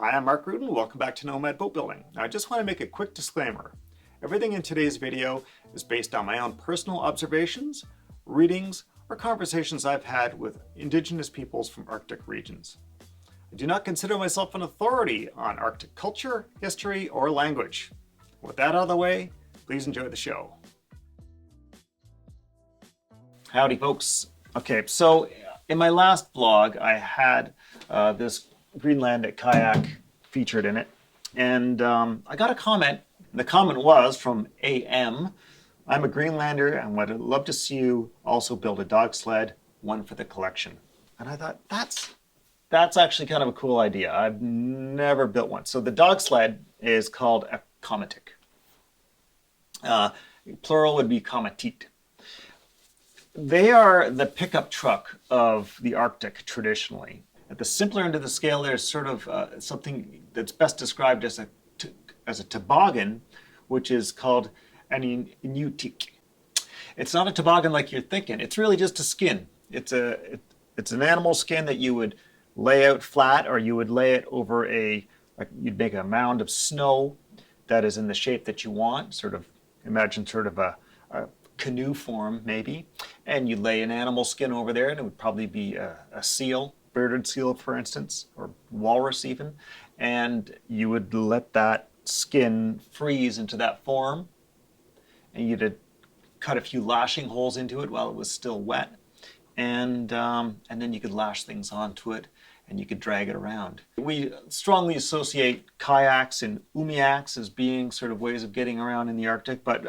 Hi, I'm Mark Rudin. Welcome back to Nomad Boatbuilding. I just want to make a quick disclaimer. Everything in today's video is based on my own personal observations, readings, or conversations I've had with Indigenous peoples from Arctic regions. I do not consider myself an authority on Arctic culture, history, or language. With that out of the way, please enjoy the show. Howdy, folks. Okay, so in my last vlog, I had this Greenlandic kayak featured in it, and I got a comment. The comment was from AM. I'm a Greenlander and would love to see you also build a dog sled, one for the collection. And I thought that's actually kind of a cool idea. I've never built one. So the dog sled is called a Qamutiit. Plural would be Qamutiit. They are the pickup truck of the Arctic traditionally. At the simpler end of the scale, there's sort of something that's best described as a toboggan, which is called an Inuktitut. It's not a toboggan like you're thinking. It's really just a skin. It's an animal skin that you would lay out flat, or you would lay it over you'd make a mound of snow that is in the shape that you want. Sort of imagine sort of a canoe form maybe, and you lay an animal skin over there, and it would probably be a seal. Bearded seal, for instance, or walrus even, and you would let that skin freeze into that form, and you'd cut a few lashing holes into it while it was still wet, and then you could lash things onto it, and you could drag it around. We strongly associate kayaks and umiaks as being sort of ways of getting around in the Arctic, but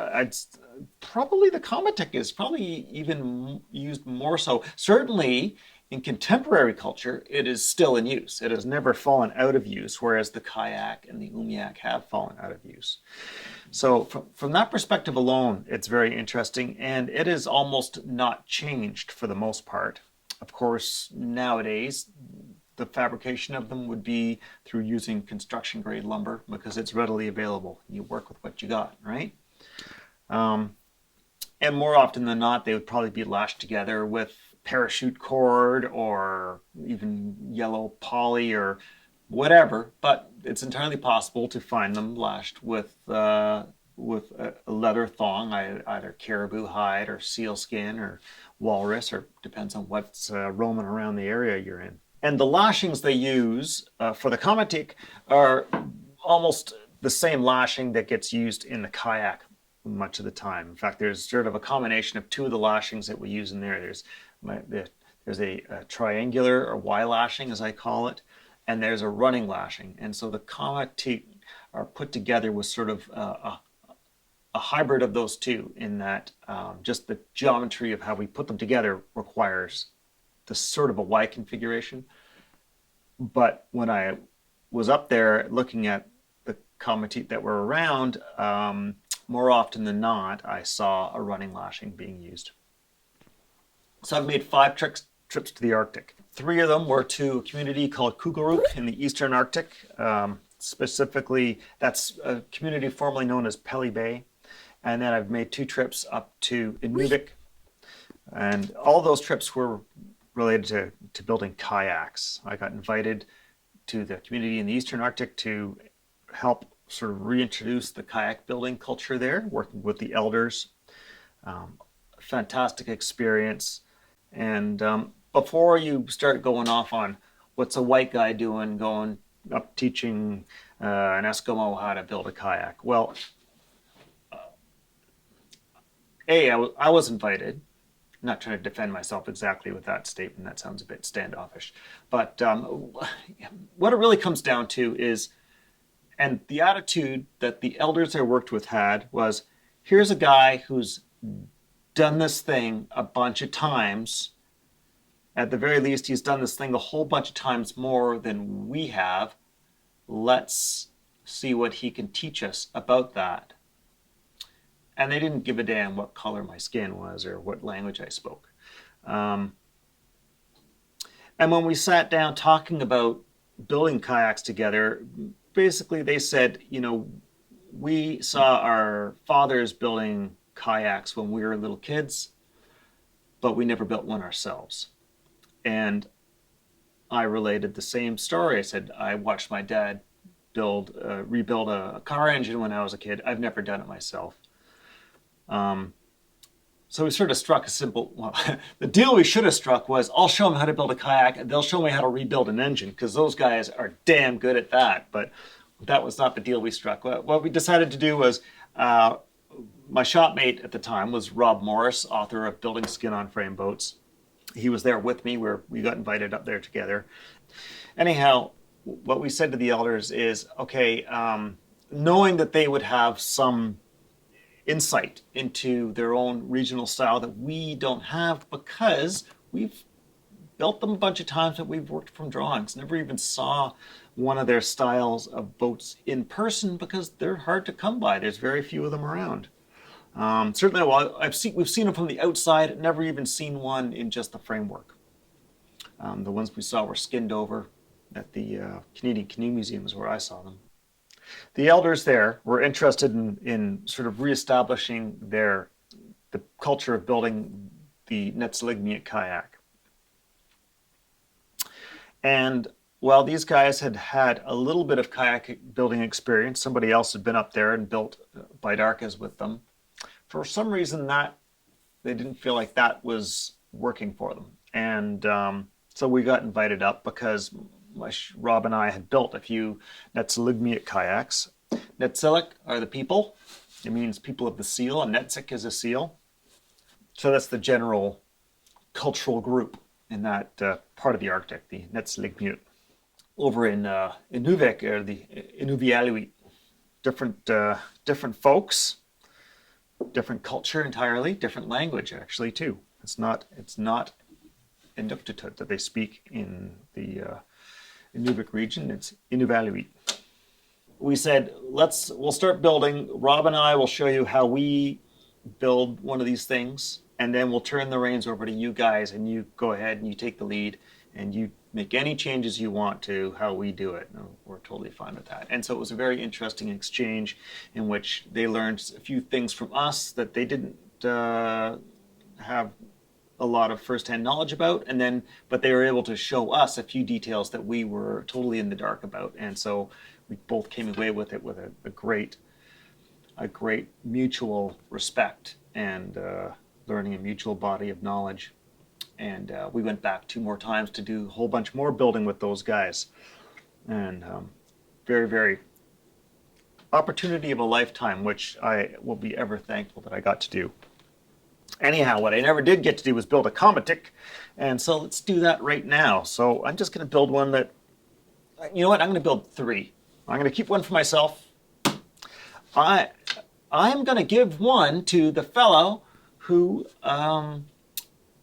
probably the Qamutiit is probably even used more so. Certainly, in contemporary culture, it is still in use. It has never fallen out of use, whereas the kayak and the umiak have fallen out of use. So from that perspective alone, it's very interesting, and it is almost not changed for the most part. Of course, nowadays, the fabrication of them would be through using construction-grade lumber because it's readily available. You work with what you got, right? And more often than not, they would probably be lashed together with parachute cord or even yellow poly or whatever, but it's entirely possible to find them lashed with a leather thong, either caribou hide or seal skin or walrus, or depends on what's roaming around the area you're in. And the lashings they use for the Qamutiit are almost the same lashing that gets used in the kayak much of the time. In fact, there's sort of a combination of two of the lashings that we use in there. There's a triangular or Y lashing, as I call it, and there's a running lashing. And so the Qamutiit are put together with sort of a hybrid of those two, in that just the geometry of how we put them together requires this sort of a Y configuration. But when I was up there looking at the Qamutiit that were around, more often than not, I saw a running lashing being used. So I've made 5 trips to the Arctic. 3 of them were to a community called Qamutiit in the Eastern Arctic. Specifically, that's a community formerly known as Pelly Bay. And then I've made 2 trips up to Inuktitut. And all those trips were related to building kayaks. I got invited to the community in the Eastern Arctic to help sort of reintroduce the kayak building culture there, working with the elders. Fantastic experience. And before you start going off on what's a white guy doing, going up teaching an Eskimo how to build a kayak, well, I was invited. I'm not trying to defend myself exactly with that statement. That sounds a bit standoffish. But what it really comes down to is, and the attitude that the elders I worked with had was, here's a guy who's done this thing a bunch of times. At the very least, he's done this thing a whole bunch of times more than we have. Let's see what he can teach us about that. And they didn't give a damn what color my skin was or what language I spoke. And when we sat down talking about building kayaks together, basically they said, we saw our fathers building kayaks when we were little kids, but we never built one ourselves. And I related the same story. I said, I watched my dad rebuild a car engine when I was a kid. I've never done it myself. So we sort of struck a simple, well, the deal we should have struck was I'll show them how to build a kayak and they'll show me how to rebuild an engine because those guys are damn good at that. But that was not the deal we struck. What we decided to do was my shopmate at the time was Rob Morris, author of Building Skin on Frame Boats. He was there with me where we got invited up there together. Anyhow, what we said to the elders is, okay, knowing that they would have some insight into their own regional style that we don't have because we've built them a bunch of times, but we've worked from drawings. Never even saw one of their styles of boats in person because they're hard to come by. There's very few of them around. Certainly, well, we've seen them from the outside, never even seen one in just the framework. The ones we saw were skinned over at the Canadian Canoe Museum is where I saw them. The elders there were interested in sort of reestablishing the culture of building the Netziligmiut kayak. And while these guys had had a little bit of kayak building experience, somebody else had been up there and built bidarkas with them. For some reason, they didn't feel like that was working for them. And so we got invited up because Rob and I had built a few Netziligmiut kayaks. Netsilik are the people. It means people of the seal, and Netsic is a seal. So that's the general cultural group in that part of the Arctic, the Netziligmiut. Over in Inuvik are the Inuvialuit. Different folks, different culture entirely, different language actually too. It's not Inuktitut that they speak in the Inuvik region. It's Inuvialuit. We said we'll start building. Rob and I will show you how we build one of these things, and then we'll turn the reins over to you guys, and you go ahead and you take the lead, and you make any changes you want to how we do it. No, we're totally fine with that. And so it was a very interesting exchange in which they learned a few things from us that they didn't have a lot of firsthand knowledge about, but they were able to show us a few details that we were totally in the dark about. And so we both came away with it with a great mutual respect and learning a mutual body of knowledge. And we went back 2 more times to do a whole bunch more building with those guys. And very, very opportunity of a lifetime, which I will be ever thankful that I got to do. Anyhow, what I never did get to do was build a Qamutiit, and so let's do that right now. So I'm just going to build one that, you know what, I'm going to build 3. I'm going to keep one for myself. I'm going to give one to the fellow who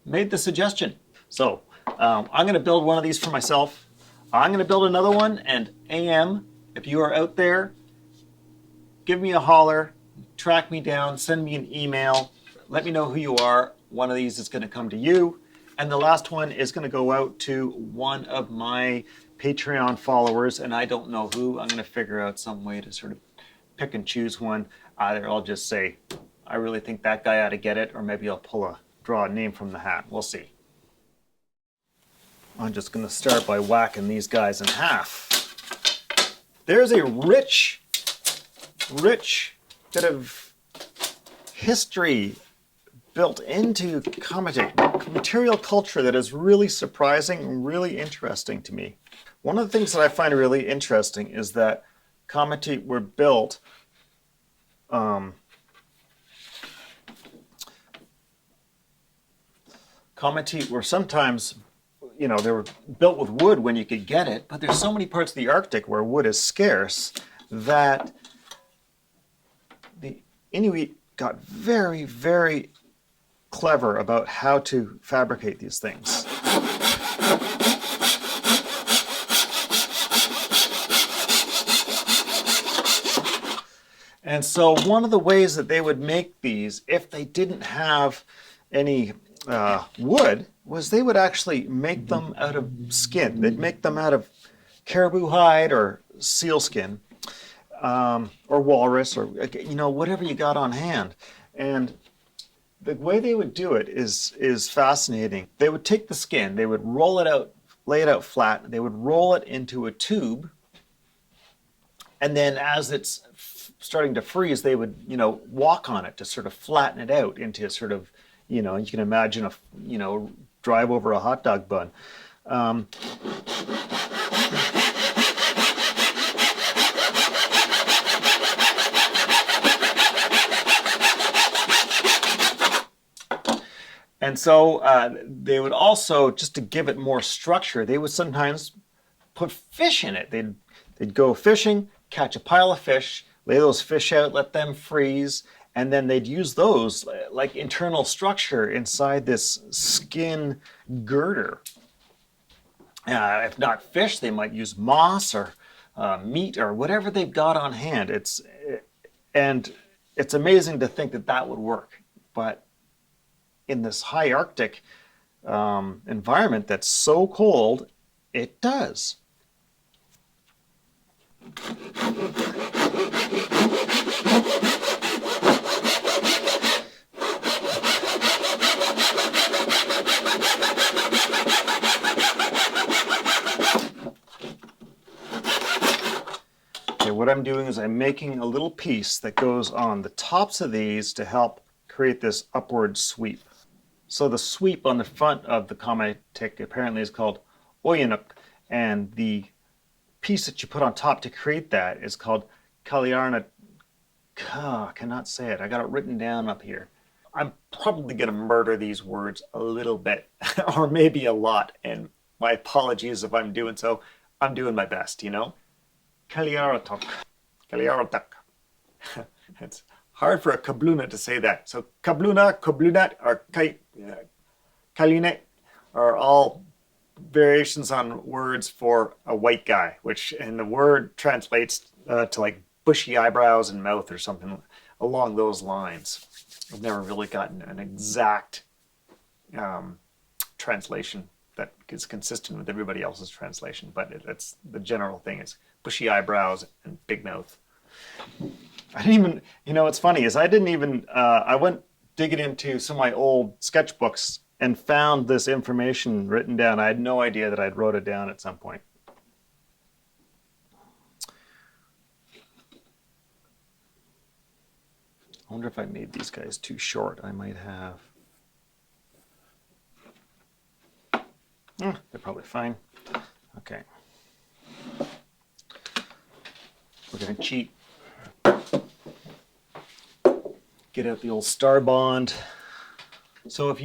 made the suggestion. So I'm going to build one of these for myself. I'm going to build another one, and AM, if you are out there, give me a holler, track me down, send me an email. Let me know who you are. One of these is going to come to you. And the last one is going to go out to one of my Patreon followers, and I don't know who. I'm going to figure out some way to sort of pick and choose one. Either I'll just say, I really think that guy ought to get it, or maybe I'll draw a name from the hat. We'll see. I'm just going to start by whacking these guys in half. There's a rich bit of history built into Qamutiit, material culture that is really surprising and really interesting to me. One of the things that I find really interesting is that Qamutiit were built Qamutiit were sometimes, they were built with wood when you could get it, but there's so many parts of the Arctic where wood is scarce that the Inuit got very, very clever about how to fabricate these things. And so one of the ways that they would make these, if they didn't have any wood, was they would actually make them out of skin. They'd make them out of caribou hide or seal skin, or walrus, or whatever you got on hand. And the way they would do it is fascinating. They would take the skin, they would roll it out lay it out flat. They would roll it into a tube, and then as it's starting to freeze, they would, walk on it to sort of flatten it out into sort of, you can imagine drive over a hot dog bun. Um, And so they would also, just to give it more structure, they would sometimes put fish in it. They'd go fishing, catch a pile of fish, lay those fish out, let them freeze, and then they'd use those like internal structure inside this skin girder. If not fish, they might use moss or meat or whatever they've got on hand. And it's amazing to think that that would work, but in this high Arctic environment that's so cold, it does. Okay, what I'm doing is I'm making a little piece that goes on the tops of these to help create this upward sweep. So the sweep on the front of the Qamutiit apparently is called Inuktitut, and the piece that you put on top to create that is called Qamutiit. I cannot say it. I got it written down up here. I'm probably going to murder these words a little bit, or maybe a lot, and my apologies if I'm doing so. I'm doing my best, Qamutiit. It's hard for a kabluna to say that. So kabluna, kablunat, or kaline are all variations on words for a white guy, and the word translates to like bushy eyebrows and mouth or something along those lines. I've never really gotten an exact translation that is consistent with everybody else's translation, but it's the general thing is bushy eyebrows and big mouth. I didn't even, what's funny is I went digging into some of my old sketchbooks and found this information written down. I had no idea that I'd wrote it down at some point. I wonder if I made these guys too short. I might have. They're probably fine. Okay. We're going to cheat. Get out the old star bond. So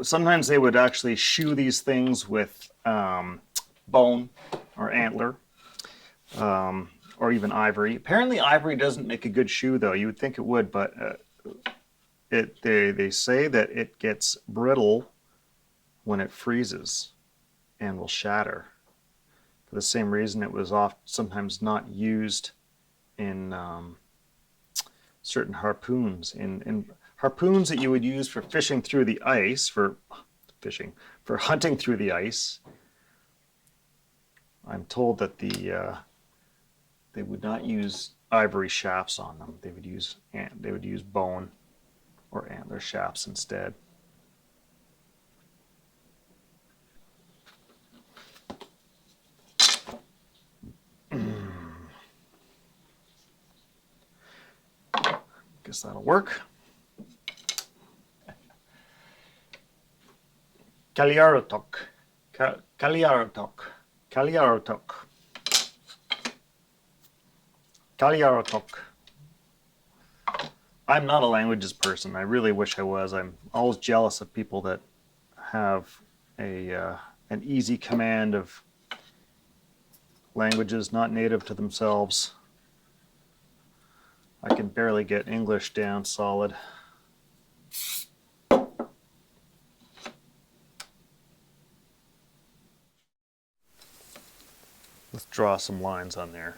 sometimes they would actually shoe these things with bone or antler, or even ivory. Apparently ivory doesn't make a good shoe though. You would think it would, but they say that it gets brittle when it freezes and will shatter. For the same reason it was sometimes not used in certain harpoons. In harpoons that you would use for fishing through the ice, for hunting through the ice, I'm told that they would not use ivory shafts on them. They would use bone or antler shafts instead. Guess that'll work. Qamutiit. Qamutiit. Qamutiit. Qamutiit. I'm not a languages person. I really wish I was. I'm always jealous of people that have an easy command of languages not native to themselves. I can barely get English down solid. Let's draw some lines on there.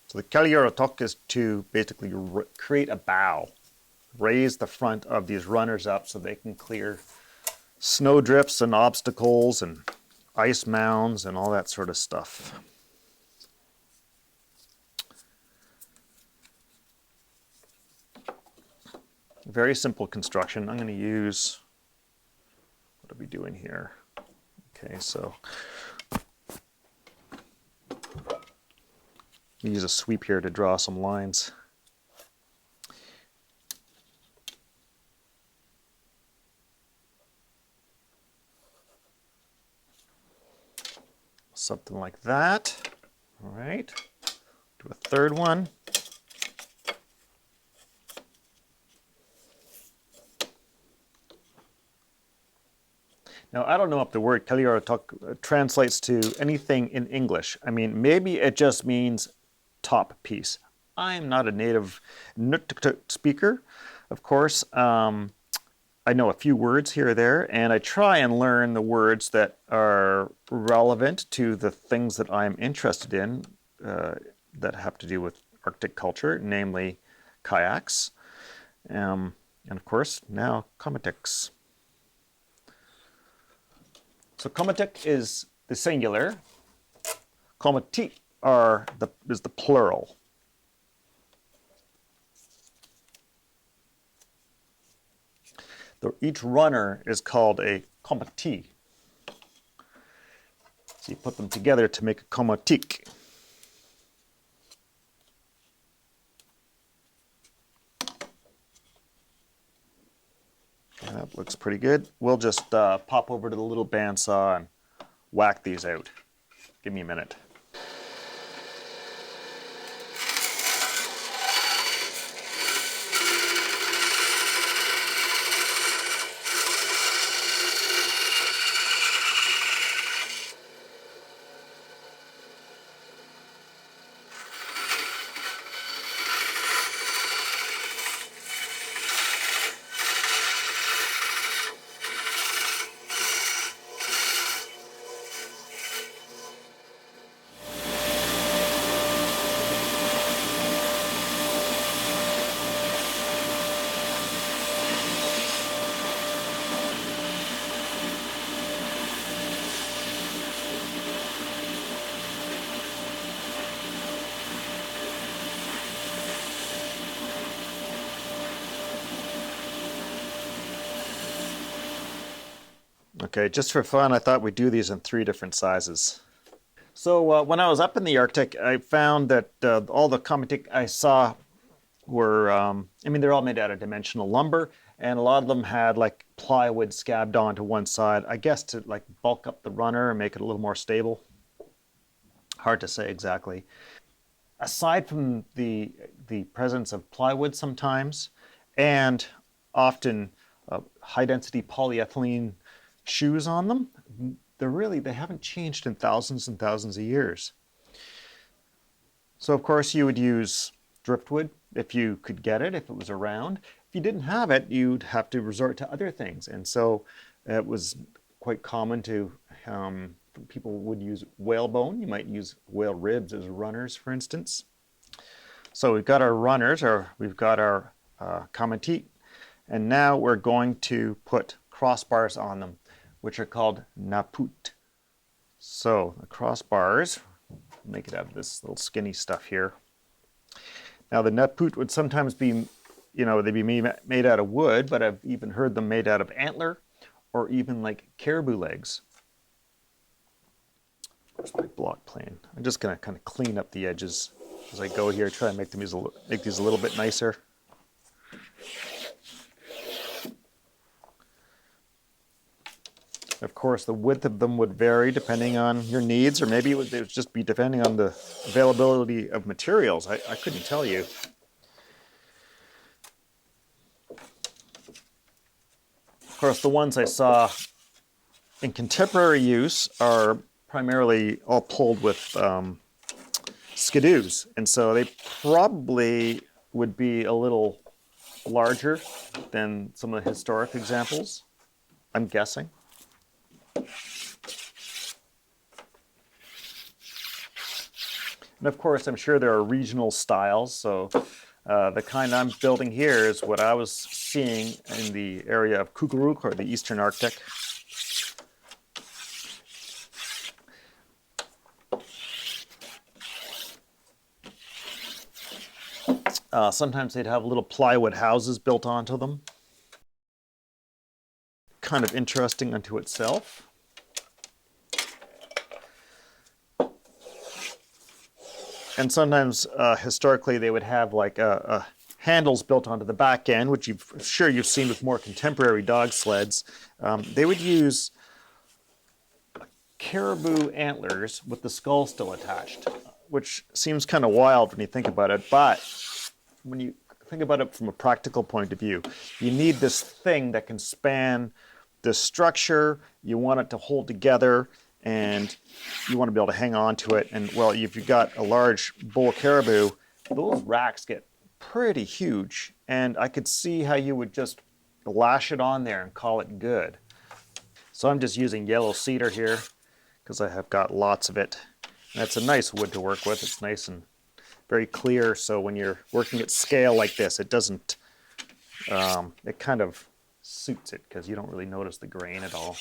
So the Qamutiit is to basically create a bow, raise the front of these runners up so they can clear snow drifts and obstacles and ice mounds and all that sort of stuff. Very simple construction. I'm going to use what are we doing here? Okay, so use a sweep here to draw some lines. Something like that. All right, do a third one. Now, I don't know if the word Kaliaratok translates to anything in English. I mean, maybe it just means top piece. I'm not a native Inuktitut speaker, of course. I know a few words here or there, and I try and learn the words that are relevant to the things that I'm interested in that have to do with Arctic culture, namely kayaks, and of course, now Qamutiits. So Qamutiit is the singular. Qamutiit is the plural. Each runner is called a Qamutiit. So you put them together to make a Qamutiit. That looks pretty good. We'll just pop over to the little bandsaw and whack these out. Give me a minute. Okay, just for fun, I thought we'd do these in 3 different sizes. So when I was up in the Arctic, I found that all the Qamutiit I saw were, I mean, they're all made out of dimensional lumber, and a lot of them had like plywood scabbed onto one side, I guess to like bulk up the runner and make it a little more stable. Hard to say exactly. Aside from the presence of plywood sometimes, and often high density polyethylene shoes on them, they haven't changed in thousands and thousands of years. So of course you would use driftwood if you could get it, if it was around. If you didn't have it, you'd have to resort to other things. And so it was quite common to, people would use whalebone. You might use whale ribs as runners, for instance. So we've got our runners, or we've got our Qamutiit, and now we're going to put crossbars on them, which are called naput. So the crossbars, make it out of this little skinny stuff here. Now the naput would sometimes be, they'd be made out of wood, but I've even heard them made out of antler or even like caribou legs. Where's my block plane? I'm just gonna kind of clean up the edges as I go here, try and make these a little bit nicer. Of course, the width of them would vary depending on your needs, or maybe it would just be depending on the availability of materials. I couldn't tell you. Of course, the ones I saw in contemporary use are primarily all pulled with skidoos, and so they probably would be a little larger than some of the historic examples, I'm guessing. And of course, I'm sure there are regional styles. So the kind I'm building here is what I was seeing in the area of Kukuruk, or the Eastern Arctic. Sometimes they'd have little plywood houses built onto them. kind of interesting unto itself. And sometimes historically they would have like handles built onto the back end, which you've seen with more contemporary dog sleds. They would use caribou antlers with the skull still attached, which seems kind of wild when you think about it, but when you think about it from a practical point of view, you need this thing that can span the structure, you want it to hold together, and you want to be able to hang on to it. And well, if you've got a large bull caribou, those racks get pretty huge, and I could see how you would just lash it on there and call it good. So I'm just using yellow cedar here because I have got lots of it. And it's a nice wood to work with. It's nice and very clear, so when you're working at scale like this, it doesn't, it kind of suits it because you don't really notice the grain at all.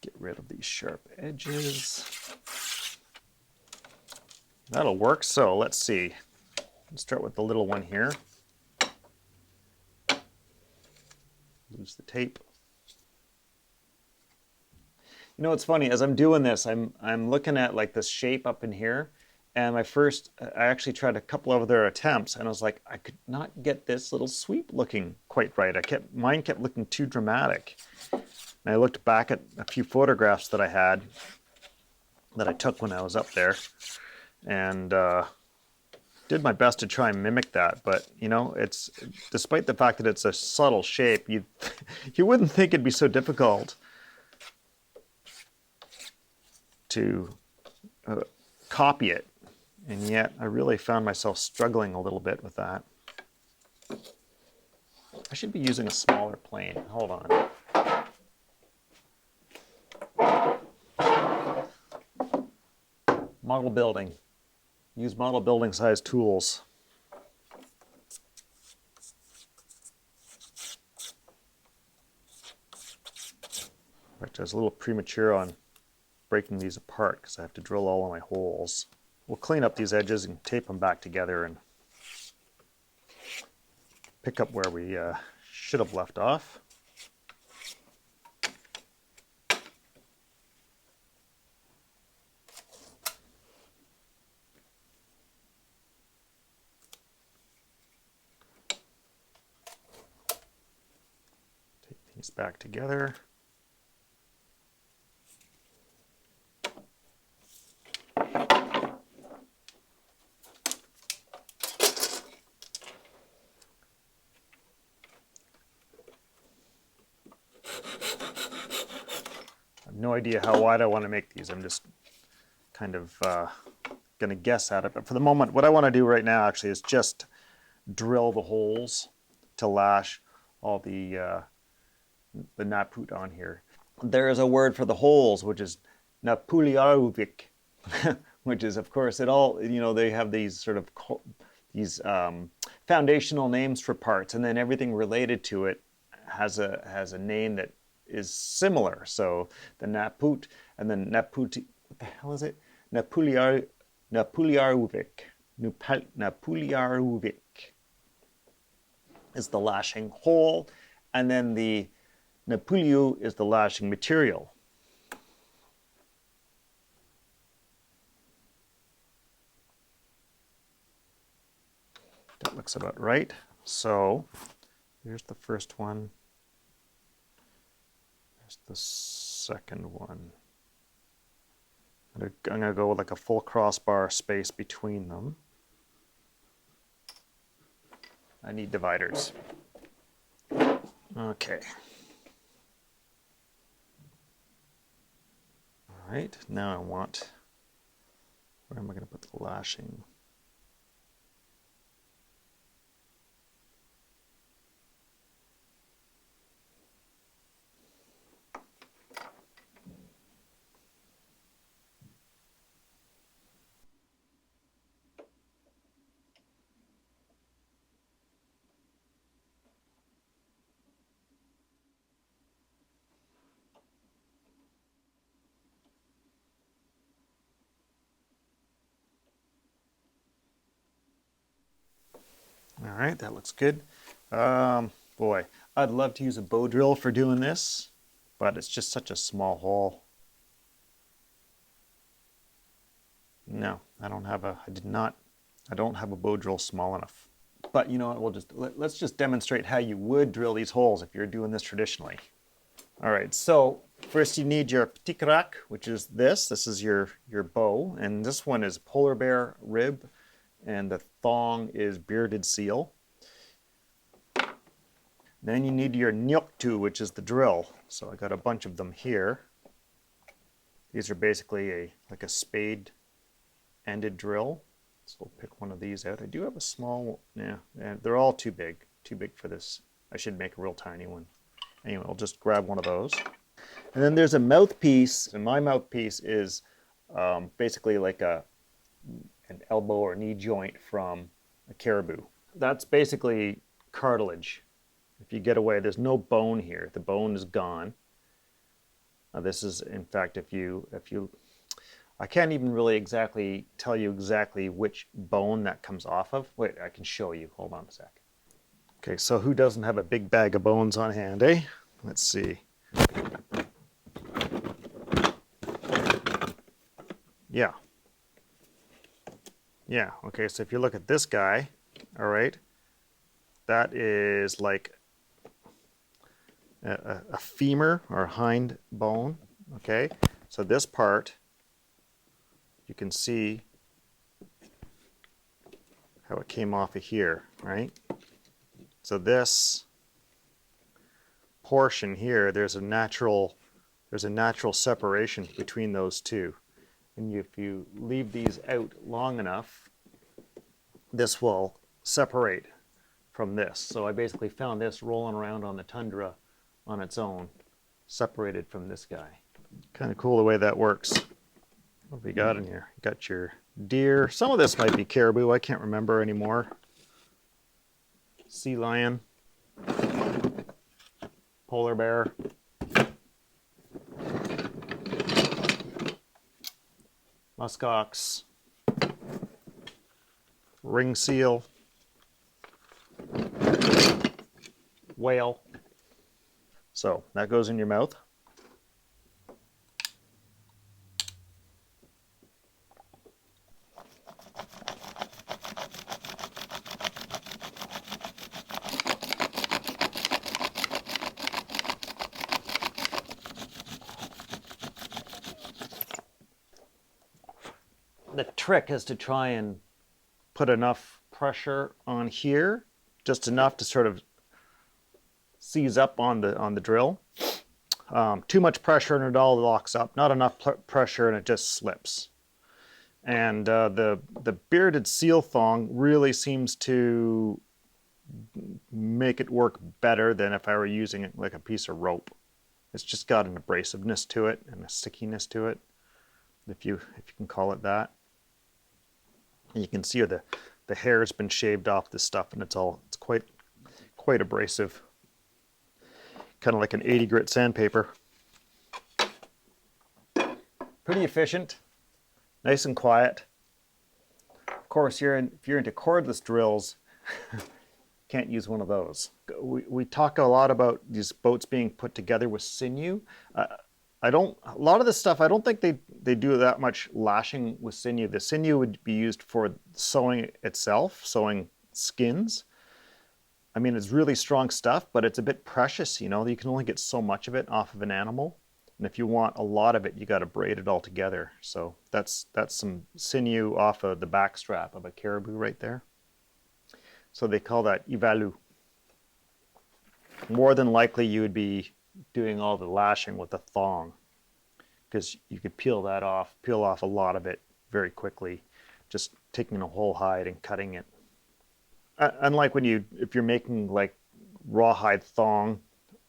Get rid of these sharp edges. That'll work, so let's see. Let's start with the little one here. Loose the tape. You know, it's funny, as I'm doing this, I'm looking at like this shape up in here, and I actually tried a couple of other attempts, and I was like, I could not get this little sweep looking quite right. Mine kept looking too dramatic. And I looked back at a few photographs that I had, that I took when I was up there, and did my best to try and mimic that, but you know, it's, despite the fact that it's a subtle shape, you wouldn't think it'd be so difficult to copy it, and yet I really found myself struggling a little bit with that. I should be using a smaller plane. Hold on. Model building. Use model building size tools. In fact, I was a little premature on breaking these apart because I have to drill all of my holes. We'll clean up these edges and tape them back together and pick up where we should have left off. These back together. I have no idea how wide I want to make these. I'm just kind of going to guess at it. But for the moment, what I want to do right now actually is just drill the holes to lash all the naput on here. There is a word for the holes, which is napuliaruvik, which is, of course, it all, you know, they have these sort of foundational names for parts, and then everything related to it has a name that is similar. So the naput and then naputi, what the hell is it? Napuliaruvik. Napuliaruvik is the lashing hole, and then the napuliu is the lashing material. That looks about right. So here's the first one. There's the second one. I'm going to go with like a full crossbar space between them. I need dividers. Okay. All right, now I want, where am I going to put the lashing? All right, that looks good. Boy, I'd love to use a bow drill for doing this, but it's just such a small hole. No, I don't have a, I don't have a bow drill small enough. But you know what, let's just demonstrate how you would drill these holes if you're doing this traditionally. All right, so first you need your petit crack, which is this. This is your bow, and this one is polar bear rib, and the thong is bearded seal. Then you need your Inuktitut, which is the drill. So I got a bunch of them here. These are basically like a spade-ended drill. So we'll pick one of these out. I do have a small, yeah, they're all too big for this. I should make a real tiny one. Anyway, I'll just grab one of those. And then there's a mouthpiece, and my mouthpiece is basically like an elbow or knee joint from a caribou. That's basically cartilage. If you get away, there's no bone here. The bone is gone. This is, in fact, if you, I can't even really exactly tell you exactly which bone that comes off of. Wait, I can show you. Hold on a sec. Okay, so who doesn't have a big bag of bones on hand, eh? Let's see. Yeah. Yeah, okay, so if you look at this guy, all right, that is like a femur or hind bone, okay? So this part, you can see how it came off of here, right? So this portion here, there's a natural separation between those two. And if you leave these out long enough, this will separate from this. So I basically found this rolling around on the tundra on its own, separated from this guy. Kind of cool the way that works. What have we got in here? You got your deer. Some of this might be caribou. I can't remember anymore. Sea lion. Polar bear. Muskox. Ring seal. Whale. So that goes in your mouth. The trick is to try and put enough pressure on here, just enough to sort of seize up on the drill. Too much pressure and it all locks up. Not enough pressure and it just slips. And the bearded seal thong really seems to make it work better than if I were using it like a piece of rope. It's just got an abrasiveness to it and a stickiness to it, if you can call it that. And you can see the hair has been shaved off this stuff, and it's quite abrasive. Kind of like an 80 grit sandpaper. Pretty efficient, nice and quiet. Of course, if you're into cordless drills, can't use one of those. We talk a lot about these boats being put together with sinew. A lot of this stuff, I don't think they do that much lashing with sinew. The sinew would be used for sewing itself, sewing skins. I mean, it's really strong stuff, but it's a bit precious, you know. You can only get so much of it off of an animal. And if you want a lot of it, you got to braid it all together. So that's some sinew off of the back strap of a caribou right there. So they call that ivalu. More than likely, you would be doing all the lashing with a thong, because you could peel off a lot of it very quickly, just taking a whole hide and cutting it. Unlike if you're making like rawhide thong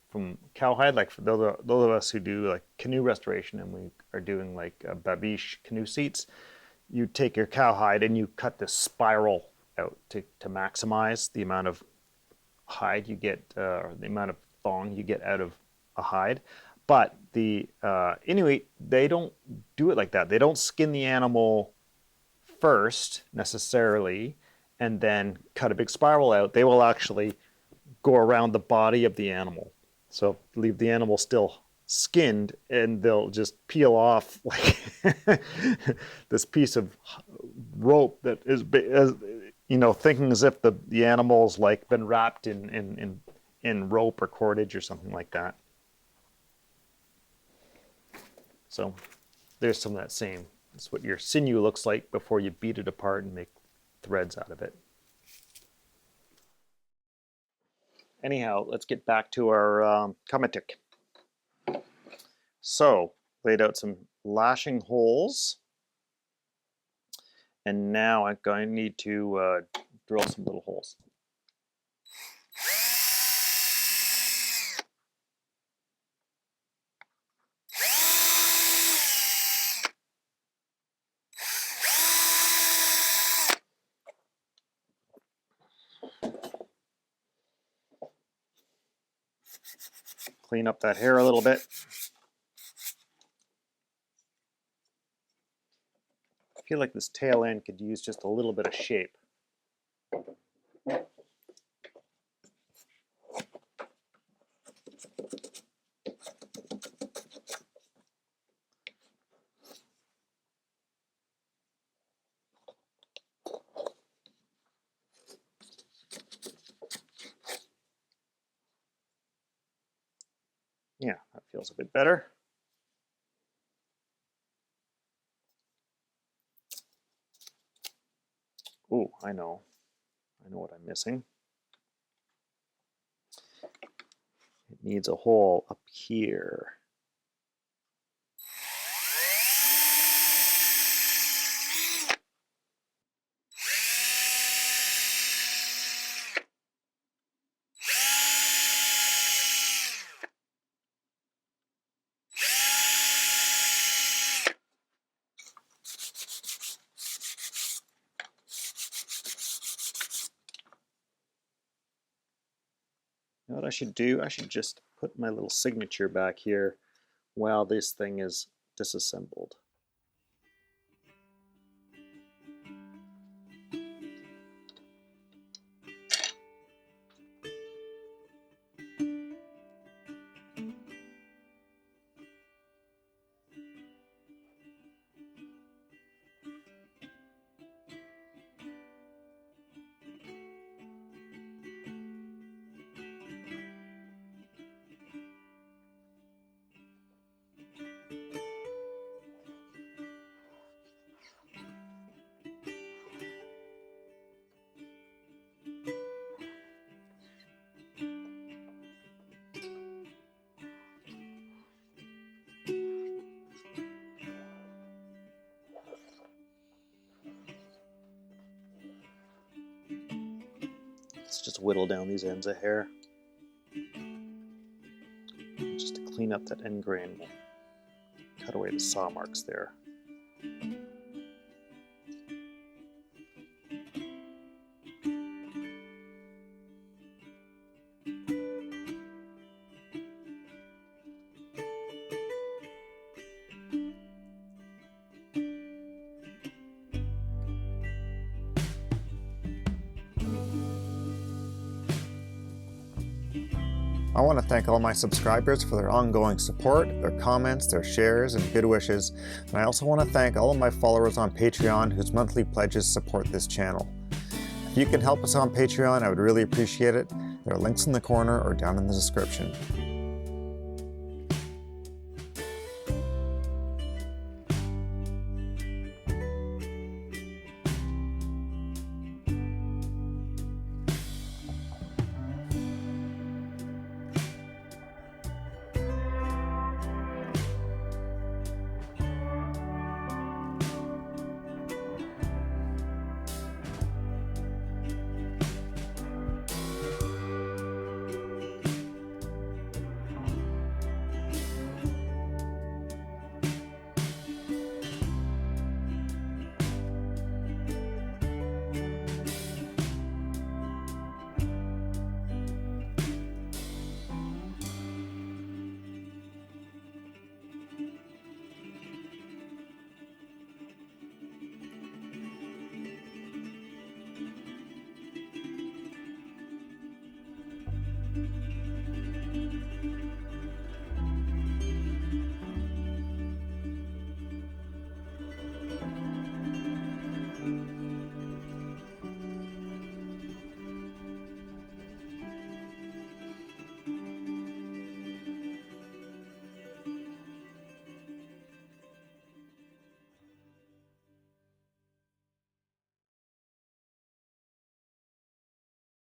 from cowhide, like for those of us who do like canoe restoration and we are doing like babiche canoe seats, you take your cowhide and you cut this spiral out to maximize the amount of hide you get, or the amount of thong you get out of a hide. But the Inuit, they don't do it like that. They don't skin the animal first necessarily and then cut a big spiral out, they will actually go around the body of the animal. So leave the animal still skinned, and they'll just peel off like this piece of rope that is, you know, thinking as if the animal's like been wrapped in rope or cordage or something like that. So there's some of that same. That's what your sinew looks like before you beat it apart and make threads out of it. Anyhow, let's get back to our Qamutiit. So, laid out some lashing holes. And now I'm going to need to drill some little holes. Clean up that hair a little bit. I feel like this tail end could use just a little bit of shape. Yeah, that feels a bit better. Ooh, I know what I'm missing. It needs a hole up here. You know what I should do? I should just put my little signature back here while this thing is disassembled. Let's just whittle down these ends of hair. Just to clean up that end grain. Cut away the saw marks there. I want to thank all my subscribers for their ongoing support, their comments, their shares, and good wishes. And I also want to thank all of my followers on Patreon whose monthly pledges support this channel. If you can help us on Patreon, I would really appreciate it. There are links in the corner or down in the description.